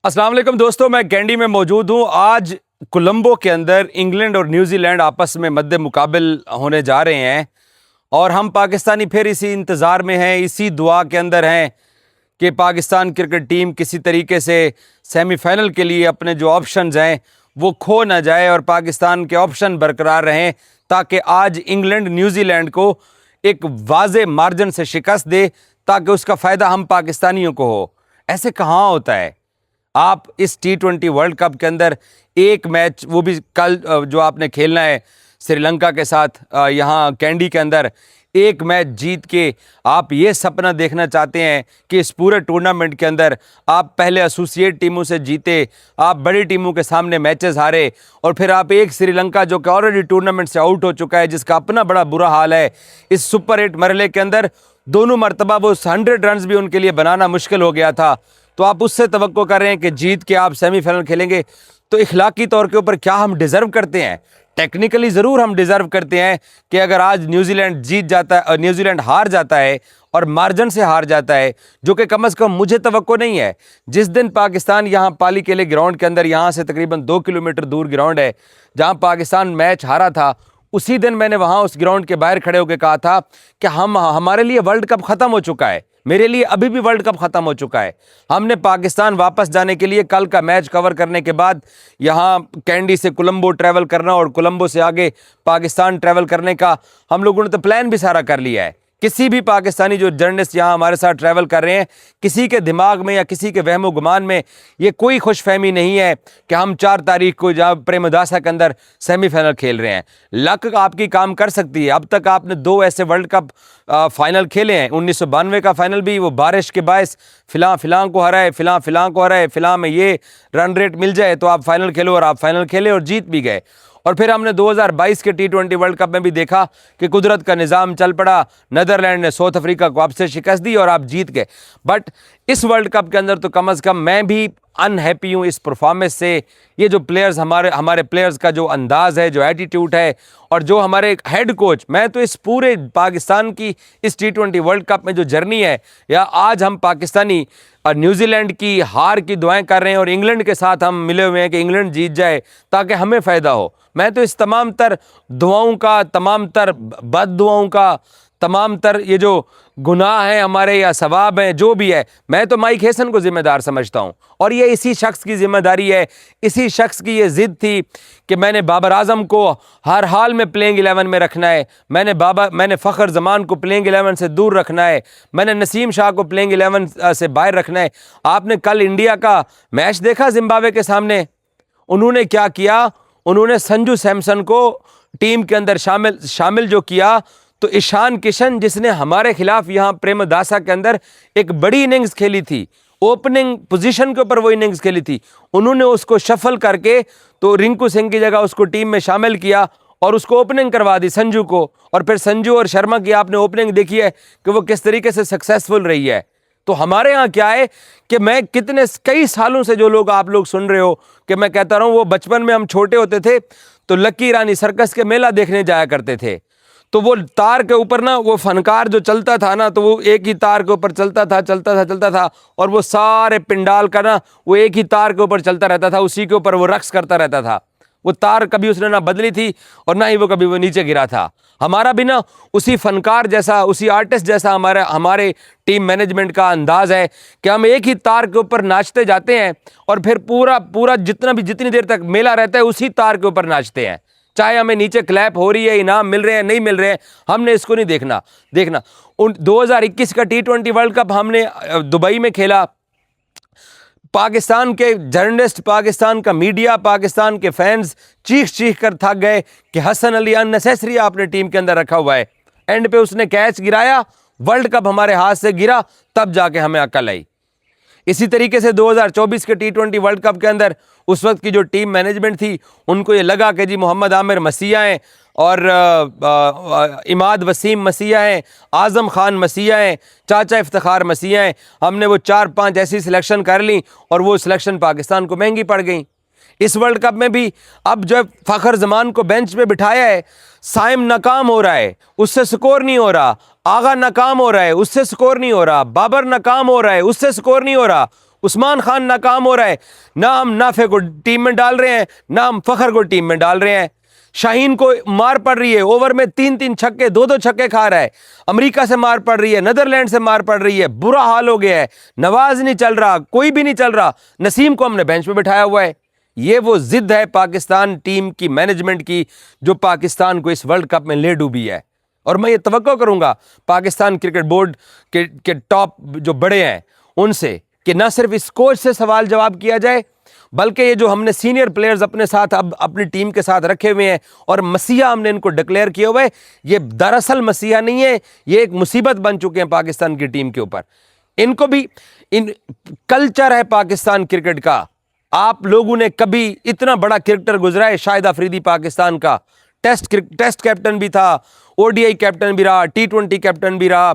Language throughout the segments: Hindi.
अस्सलाम वालेकुम दोस्तों, मैं कैंडी में मौजूद हूँ। आज कोलंबो के अंदर इंग्लैंड और न्यूजीलैंड आपस में मद्दे मुकाबिल होने जा रहे हैं और हम पाकिस्तानी फिर इसी इंतज़ार में हैं, इसी दुआ के अंदर हैं कि पाकिस्तान क्रिकेट टीम किसी तरीके से सेमीफाइनल के लिए अपने जो ऑप्शंस हैं वो खो ना जाए और पाकिस्तान के ऑप्शन बरकरार रहें, ताकि आज इंग्लैंड न्यूजीलैंड को एक वाज़े मार्जिन से शिकस्त दे, ताकि उसका फ़ायदा हम पाकिस्तानियों को हो। ऐसे कहाँ होता है? आप इस T20 वर्ल्ड कप के अंदर एक मैच, वो भी कल जो आपने खेलना है श्रीलंका के साथ यहाँ कैंडी के अंदर, एक मैच जीत के आप ये सपना देखना चाहते हैं कि इस पूरे टूर्नामेंट के अंदर आप पहले एसोसिएट टीमों से जीते, आप बड़ी टीमों के सामने मैचेस हारे और फिर आप एक श्रीलंका जो कि ऑलरेडी टूर्नामेंट से आउट हो चुका है, जिसका अपना बड़ा बुरा हाल है इस सुपर 8 मरहले के अंदर, दोनों मरतबा वो 100 रन भी उनके लिए बनाना मुश्किल हो गया था। तो आप उससे तवक्को कर रहे हैं कि जीत के आप सेमीफाइनल खेलेंगे। तो इखलाकी तौर के ऊपर क्या हम डिज़र्व करते हैं? टेक्निकली ज़रूर हम डिज़र्व करते हैं कि अगर आज न्यूजीलैंड जीत जाता है, न्यूजीलैंड हार जाता है और मार्जिन से हार जाता है, जो कि कम से कम मुझे तवक्को नहीं है। जिस दिन पाकिस्तान यहाँ पाली किले ग्राउंड के अंदर, यहाँ से तकरीबन 2 किलोमीटर दूर ग्राउंड है जहाँ पाकिस्तान मैच हारा था, उसी दिन मैंने वहाँ उस ग्राउंड के बाहर खड़े होकर कहा था कि हमारे लिए वर्ल्ड कप ख़त्म हो चुका है, मेरे लिए अभी भी वर्ल्ड कप ख़त्म हो चुका है। हमने पाकिस्तान वापस जाने के लिए कल का मैच कवर करने के बाद यहाँ कैंडी से कोलंबो ट्रैवल करना और कोलंबो से आगे पाकिस्तान ट्रैवल करने का हम लोगों ने तो प्लान भी सारा कर लिया है। किसी भी पाकिस्तानी जो जर्नलिस्ट यहाँ हमारे साथ ट्रैवल कर रहे हैं, किसी के दिमाग में या किसी के वहमो गुमान में ये कोई खुशफहमी नहीं है कि हम 4 तारीख को जहाँ प्रेमदासा के अंदर सेमीफाइनल खेल रहे हैं। लक आपकी काम कर सकती है। अब तक आपने 2 ऐसे वर्ल्ड कप फाइनल खेले हैं। 1992 का फाइनल भी वो बारिश के बायस फिलां को हराए, फिलां को हराए, फिलां में ये रन रेट मिल जाए तो आप फाइनल खेलो, और आप फाइनल खेले और जीत भी गए। और फिर हमने 2022 के T20 वर्ल्ड कप में भी देखा कि कुदरत का निज़ाम चल पड़ा, नीदरलैंड ने साउथ अफ्रीका को आपसे शिकस्त दी और आप जीत गए। बट इस वर्ल्ड कप के अंदर तो कम से कम मैं भी अनहैप्पी हूँ इस परफॉर्मेंस से। ये जो प्लेयर्स हमारे प्लेयर्स का जो अंदाज़ है, जो एटीट्यूड है, और जो हमारे हेड कोच, मैं तो इस पूरे पाकिस्तान की इस T20 वर्ल्ड कप में जो जर्नी है, या आज हम पाकिस्तानी और न्यूजीलैंड की हार की दुआएं कर रहे हैं और इंग्लैंड के साथ हम मिले हुए हैं कि इंग्लैंड जीत जाए ताकि हमें फ़ायदा हो। मैं तो इस तमाम तर दुआओं का, तमाम तर बद दुआओं का, तमाम तर ये जो गुनाह हैं हमारे या सवाब हैं, जो भी है, मैं तो माइक हैसन को ज़िम्मेदार समझता हूँ। और ये इसी शख्स की ज़िम्मेदारी है, इसी शख्स की ये ज़िद थी कि मैंने बाबर आज़म को हर हाल में प्लेइंग 11 में रखना है, मैंने फ़खर ज़मान को प्लेइंग 11 से दूर रखना है, मैंने नसीम शाह को प्लेइंग 11 से बाहर रखना है। आपने कल इंडिया का मैच देखा जिम्बाब्वे के सामने? उन्होंने क्या किया? उन्होंने संजू सैमसन को टीम के अंदर शामिल जो किया, तो ईशान किशन, जिसने हमारे खिलाफ यहाँ प्रेमदासा के अंदर एक बड़ी इनिंग्स खेली थी, ओपनिंग पोजीशन के ऊपर वो इनिंग्स खेली थी, उन्होंने उसको शफल करके तो रिंकू सिंह की जगह उसको टीम में शामिल किया और उसको ओपनिंग करवा दी, संजू को। और फिर संजू और शर्मा की आपने ओपनिंग देखी है कि वो किस तरीके से सक्सेसफुल रही है। तो हमारे यहाँ क्या है कि मैं कई सालों से, जो लोग आप लोग सुन रहे हो कि मैं कहता रहा हूँ, वो बचपन में हम छोटे होते थे तो लक्की रानी सर्कस के मेला देखने जाया करते थे। तो वो तार के ऊपर ना, वो फनकार जो चलता था ना, तो वो एक ही तार के ऊपर चलता था और वो सारे पिंडाल का ना, वो एक ही तार के ऊपर चलता रहता था, उसी के ऊपर वो रक्स करता रहता था। वो तार कभी उसने ना बदली थी और ना ही वो कभी वो नीचे गिरा था। हमारा भी ना उसी फनकार जैसा, उसी आर्टिस्ट जैसा हमारे टीम मैनेजमेंट का अंदाज़ है कि हम एक ही तार के ऊपर नाचते जाते हैं और फिर पूरा जितनी देर तक मेला रहता है उसी तार के ऊपर नाचते हैं। चाहे हमें नीचे क्लैप हो रही है, इनाम मिल रहे हैं, नहीं मिल रहे हैं, हमने इसको नहीं देखना। 2021 का T20 वर्ल्ड कप हमने दुबई में खेला। पाकिस्तान के जर्नलिस्ट, पाकिस्तान का मीडिया, पाकिस्तान के फैंस चीख कर थक गए कि हसन अली अननेसेसरी आपने टीम के अंदर रखा हुआ है। एंड पे उसने कैच गिराया, वर्ल्ड कप हमारे हाथ से गिरा, तब जाके हमें अकल आई। इसी तरीके से 2024 के T20 वर्ल्ड कप के अंदर उस वक्त की जो टीम मैनेजमेंट थी, उनको ये लगा कि जी मोहम्मद आमिर मसीहा हैं और इमाद वसीम मसीहा हैं, आज़म खान मसीहा हैं, चाचा इफ्तिखार मसीहा हैं। हमने वो 4-5 ऐसी सिलेक्शन कर ली और वो सिलेक्शन पाकिस्तान को महंगी पड़ गई। इस वर्ल्ड कप में भी अब जब फ़खर ज़मान को बेंच पे बिठाया है, साइम नाकाम हो रहा है, उससे स्कोर नहीं हो रहा, आगा नाकाम हो रहा है, उससे स्कोर नहीं हो रहा, बाबर नाकाम हो रहा है, उससे स्कोर नहीं हो रहा। उस्मान खान नाकाम हो रहा है, ना हम नाफे को टीम में डाल रहे हैं, ना हम फखर को टीम में डाल रहे हैं। शाहीन को मार पड़ रही है, ओवर में 3-3 छक्के 2-2 छक्के खा रहा है। अमेरिका से मार पड़ रही है, नीदरलैंड से मार पड़ रही है, बुरा हाल हो गया है। नवाज नहीं चल रहा, कोई भी नहीं चल रहा, नसीम को हमने बेंच पे बिठाया हुआ है। ये वो जिद है पाकिस्तान टीम की मैनेजमेंट की जो पाकिस्तान को इस वर्ल्ड कप में ले डूबी है। और मैं ये तवक्को करूंगा पाकिस्तान क्रिकेट बोर्ड के टॉप जो बड़े हैं उनसे कि न सिर्फ इस कोच से सवाल जवाब किया जाए, बल्कि ये जो हमने सीनियर प्लेयर्स अपने साथ अब अपनी टीम के साथ रखे हुए हैं और मसीहा हमने इनको डिक्लेयर किया हुआ है, ये दरअसल मसीहा नहीं है, ये एक मुसीबत बन चुके हैं पाकिस्तान की टीम के ऊपर। इनको भी इन कल्चर है पाकिस्तान क्रिकेट का। आप लोगों ने कभी इतना बड़ा क्रिकेटर गुजरा है, शाहिद अफरीदी पाकिस्तान का टेस्ट कैप्टन भी था, ओडीआई कैप्टन भी रहा, टी20 कैप्टन भी रहा,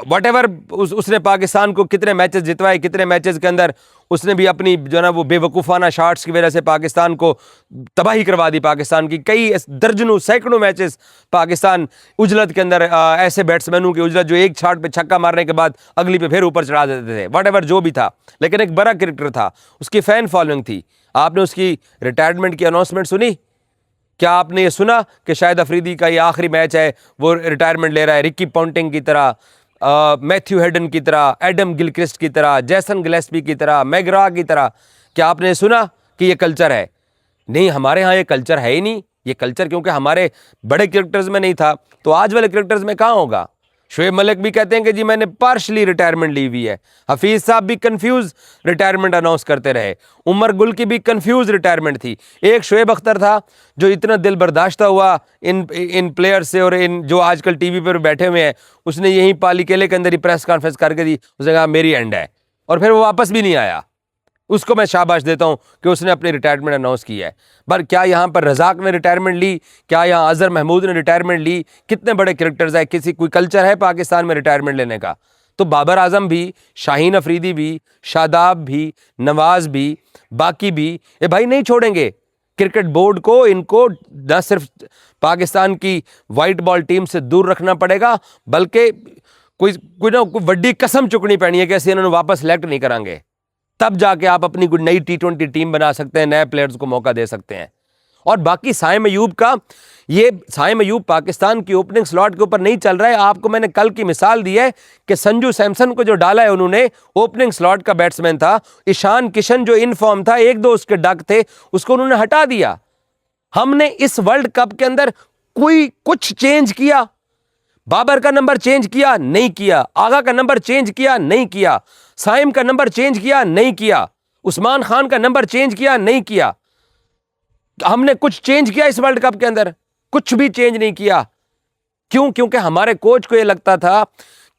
व्हाटएवर उसने पाकिस्तान को कितने मैचेस जितवाए, कितने मैचेस के अंदर उसने भी अपनी जो ना वो बेवकूफ़ाना शॉट्स की वजह से पाकिस्तान को तबाही करवा दी। पाकिस्तान की कई दर्जनों सैकड़ों मैचेस पाकिस्तान उजलत के अंदर ऐसे बैट्समैनों की उजलत जो एक शॉट पे छक्का मारने के बाद अगली पे फिर ऊपर चढ़ा देते थे, व्हाटएवर जो भी था, लेकिन एक बड़ा क्रिकेटर था, उसकी फ़ैन फॉलोइंग थी। आपने उसकी रिटायरमेंट की अनाउंसमेंट सुनी? क्या आपने ये सुना कि शाहिद अफरीदी का ये आखिरी मैच है, वो रिटायरमेंट ले रहा है? रिकी पॉन्टिंग की तरह, मैथ्यू हेडन की तरह, एडम गिलक्रिस्ट की तरह, जैसन गिलेस्पी की तरह, मैग्रा की तरह। क्या आपने सुना कि ये कल्चर है? नहीं, हमारे यहाँ ये कल्चर है ही नहीं। ये कल्चर क्योंकि हमारे बड़े क्रिकेटर्स में नहीं था, तो आज वाले क्रिकेटर्स में कहाँ होगा? शोएब मलिक भी कहते हैं कि जी मैंने पार्शली रिटायरमेंट ली हुई है। हफीज़ साहब भी कंफ्यूज रिटायरमेंट अनाउंस करते रहे। उमर गुल की भी कंफ्यूज रिटायरमेंट थी। एक शोएब अख्तर था जो इतना दिल बर्दाश्ता हुआ इन प्लेयर्स से और इन जो आजकल टीवी पर बैठे हुए हैं, उसने यहीं पाली केले के अंदर ही प्रेस कॉन्फ्रेंस करके दी, उसने कहा मेरी एंड है, और फिर वो वापस भी नहीं आया। उसको मैं शाबाश देता हूं कि उसने अपनी रिटायरमेंट अनाउंस की है। पर क्या यहाँ पर रज़ाक ने रिटायरमेंट ली? क्या यहाँ अज़हर महमूद ने रिटायरमेंट ली? कितने बड़े क्रिकेटर्स हैं, किसी कोई कल्चर है पाकिस्तान में रिटायरमेंट लेने का? तो बाबर आजम भी, शाहीन अफरीदी भी, शादाब भी, नवाज भी, बाकी भी, ये भाई नहीं छोड़ेंगे क्रिकेट बोर्ड को। इनको न सिर्फ पाकिस्तान की वाइट बॉल टीम से दूर रखना पड़ेगा, बल्कि कोई वड्डी कसम चुकनी पैनी है कि ऐसे इन्होंने वापस सेलेक्ट नहीं करांगे। तब जाके आप अपनी कोई नई टी20 टीम बना सकते हैं, नए प्लेयर्स को मौका दे सकते हैं। और बाकी साइम अयूब का, ये साइम अयूब पाकिस्तान की ओपनिंग स्लॉट के ऊपर नहीं चल रहा है। आपको मैंने कल की मिसाल दी है कि संजू सैमसन को जो डाला है उन्होंने, ओपनिंग स्लॉट का बैट्समैन था। ईशान किशन जो इन फॉर्म था, एक दो उसके डक थे, उसको उन्होंने हटा दिया। हमने इस वर्ल्ड कप के अंदर कोई कुछ चेंज किया? बाबर का नंबर चेंज किया? नहीं किया। आगा का नंबर चेंज किया? नहीं किया। साइम का नंबर चेंज किया? नहीं किया। उस्मान खान का नंबर चेंज किया? नहीं किया। हमने कुछ चेंज किया इस वर्ल्ड कप के अंदर? कुछ भी चेंज नहीं किया। क्यों? क्योंकि हमारे कोच को यह लगता था,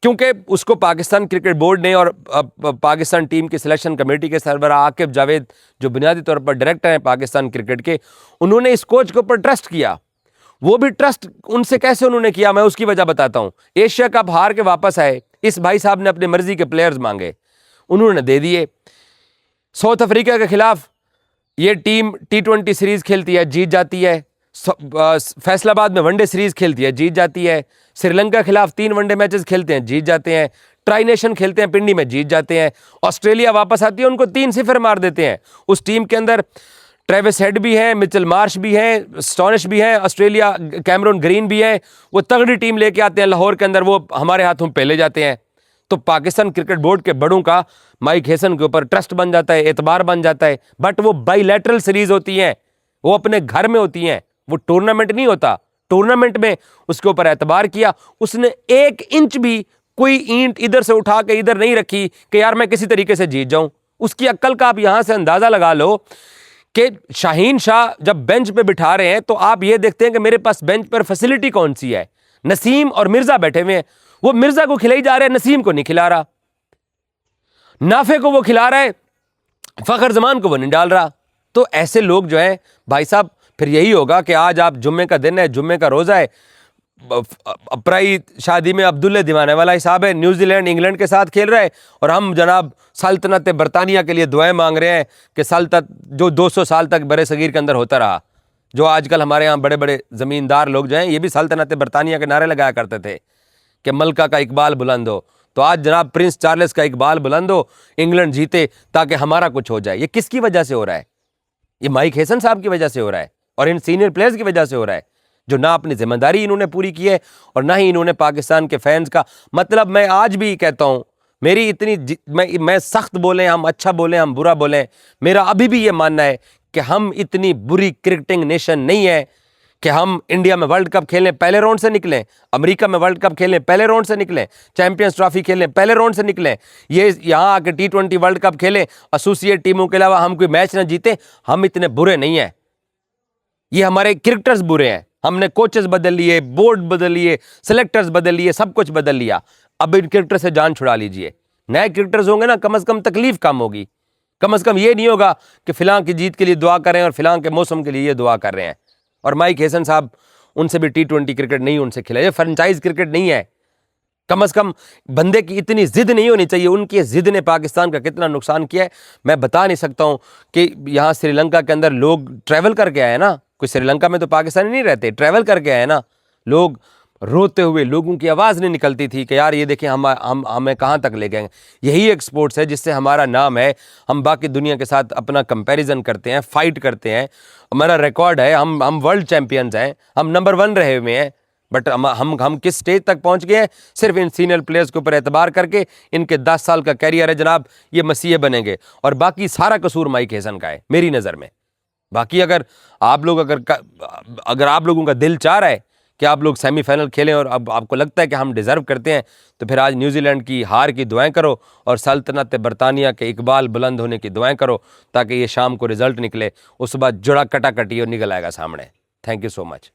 क्योंकि उसको पाकिस्तान क्रिकेट बोर्ड ने और पाकिस्तान टीम की सिलेक्शन कमेटी के सरबराह आकिब जावेद जो बुनियादी तौर पर डायरेक्टर हैं पाकिस्तान क्रिकेट के, उन्होंने इस कोच के ऊपर ट्रस्ट किया। वो भी ट्रस्ट उनसे कैसे उन्होंने किया, मैं उसकी वजह बताता हूं। एशिया कप हार के वापस आए, इस भाई साहब ने अपनी मर्जी के प्लेयर्स मांगे, उन्होंने दे दिए। साउथ अफ्रीका के खिलाफ ये टीम टी20 सीरीज खेलती है, जीत जाती है। फैसलाबाद में वनडे सीरीज खेलती है, जीत जाती है। श्रीलंका के खिलाफ 3 वनडे मैचेस खेलते हैं, जीत जाते हैं। ट्राई नेशन खेलते हैं पिंडी में, जीत जाते हैं। ऑस्ट्रेलिया वापस आती है, उनको 3-0 मार देते हैं। उस टीम के अंदर ट्रेविस हेड भी है, मिचेल मार्श भी है, स्टॉनिश भी है, ऑस्ट्रेलिया कैमरून ग्रीन भी है। वो तगड़ी टीम लेके आते हैं लाहौर के अंदर, वो हमारे हाथों पे ले जाते हैं। तो पाकिस्तान क्रिकेट बोर्ड के बड़ों का माइक हेसन के ऊपर ट्रस्ट बन जाता है, एतबार बन जाता है। बट वो बाइलैटरल सीरीज होती हैं, वो अपने घर में होती हैं, वो टूर्नामेंट नहीं होता। टूर्नामेंट में उसके ऊपर एतबार किया, उसने 1 इंच भी कोई ईंट इधर से उठा के इधर नहीं रखी कि यार मैं किसी तरीके से जीत जाऊं। उसकी अक्ल का आप यहां से अंदाजा लगा लो कि शाहीन शाह जब बेंच पे बिठा रहे हैं तो आप ये देखते हैं कि मेरे पास बेंच पर फैसिलिटी कौन सी है। नसीम और मिर्जा बैठे हुए हैं, वो मिर्जा को खिलाई जा रहे हैं, नसीम को नहीं खिला रहा। नाफे को वो खिला रहा है, फखर जमान को वो नहीं डाल रहा। तो ऐसे लोग जो है भाई साहब, फिर यही होगा कि आज आप जुम्मे का दिन है, जुम्मे का रोजा है, अपराई शादी में अब्दुल्ले दीवाने वाला हिसाब है, न्यूजीलैंड इंग्लैंड के साथ खेल रहा है और हम जनाब सल्तनत बरतानिया के लिए दुआएं मांग रहे हैं कि सल्तनत जो 200 साल तक बड़े सगीर के अंदर होता रहा, जो आजकल हमारे यहाँ बड़े बड़े ज़मींदार लोग जो हैं ये भी सल्तनत बरतानिया के नारे लगाया करते थे कि मलका का इकबाल बुलंद हो। तो आज जनाब प्रिंस चार्ल्स का इकबाल बुलंद हो, इंग्लैंड जीते ताकि हमारा कुछ हो जाए। ये किसकी वजह से हो रहा है? ये माइक हेसन साहब की वजह से हो रहा है और इन सीनियर प्लेयर्स की वजह से हो रहा है, जो ना अपनी जिम्मेदारी इन्होंने पूरी की है और ना ही इन्होंने पाकिस्तान के फैंस का मतलब। मैं आज भी कहता हूं, मेरी इतनी मैं सख्त बोले, हम अच्छा बोले, हम बुरा बोले, मेरा अभी भी ये मानना है कि हम इतनी बुरी क्रिकेटिंग नेशन नहीं है कि हम इंडिया में वर्ल्ड कप खेलें पहले राउंड से निकलें, अमेरिका में वर्ल्ड कप खेलें पहले राउंड से निकलें, चैंपियंस ट्रॉफी खेलें पहले राउंड से निकलें, ये यहाँ आके T20 वर्ल्ड कप खेलें, एसोसिएट टीमों के अलावा हम कोई मैच ना जीते। हम इतने बुरे नहीं हैं, ये हमारे क्रिकेटर्स बुरे हैं। हमने कोचेस बदल लिए, बोर्ड बदल लिए, सेलेक्टर्स बदल लिए, सब कुछ बदल लिया। अब इन क्रिकेटर से जान छुड़ा लीजिए। नए क्रिकेटर्स होंगे ना, कम से कम तकलीफ कम होगी, कम से कम ये नहीं होगा कि फिलहाल की जीत के लिए दुआ कर रहे हैं और फिलहाल के मौसम के लिए ये दुआ कर रहे हैं। और माइक हेसन साहब, उनसे भी T20 क्रिकेट नहीं उनसे खिला, ये फ्रेंचाइज क्रिकेट नहीं है। कम से कम बंदे की इतनी जिद नहीं होनी चाहिए। उनकी जिद ने पाकिस्तान का कितना नुकसान किया है मैं बता नहीं सकता हूं कि यहाँ श्रीलंका के अंदर लोग ट्रैवल करके आए ना, कोई श्रीलंका में तो पाकिस्तानी नहीं रहते, ट्रैवल करके आए ना लोग, रोते हुए लोगों की आवाज़ नहीं निकलती थी कि यार ये देखें हम हमें कहाँ तक ले गए। यही एक स्पोर्ट्स है जिससे हमारा नाम है, हम बाकी दुनिया के साथ अपना कंपैरिजन करते हैं, फाइट करते हैं, हमारा रिकॉर्ड है, हम वर्ल्ड चैंपियंस हैं, हम नंबर 1 रहे हुए हैं। बट हम किस स्टेज तक पहुंच गए हैं? सिर्फ इन सीनियर प्लेयर्स के ऊपर एतबार करके। इनके 10 साल का कैरियर है जनाब, ये मसीहे बनेंगे और बाकी सारा कसूर माइक हेसन का है मेरी नज़र में। बाकी अगर आप लोगों का दिल चाह रहा है कि आप लोग सेमीफाइनल खेलें और अब आपको लगता है कि हम डिज़र्व करते हैं, तो फिर आज न्यूजीलैंड की हार की दुआएं करो और सल्तनत बरतानिया के इकबाल बुलंद होने की दुआएं करो, ताकि ये शाम को रिजल्ट निकले, उस बाद जुड़ा कटाकटी और निकल आएगा सामने। Thank you so much.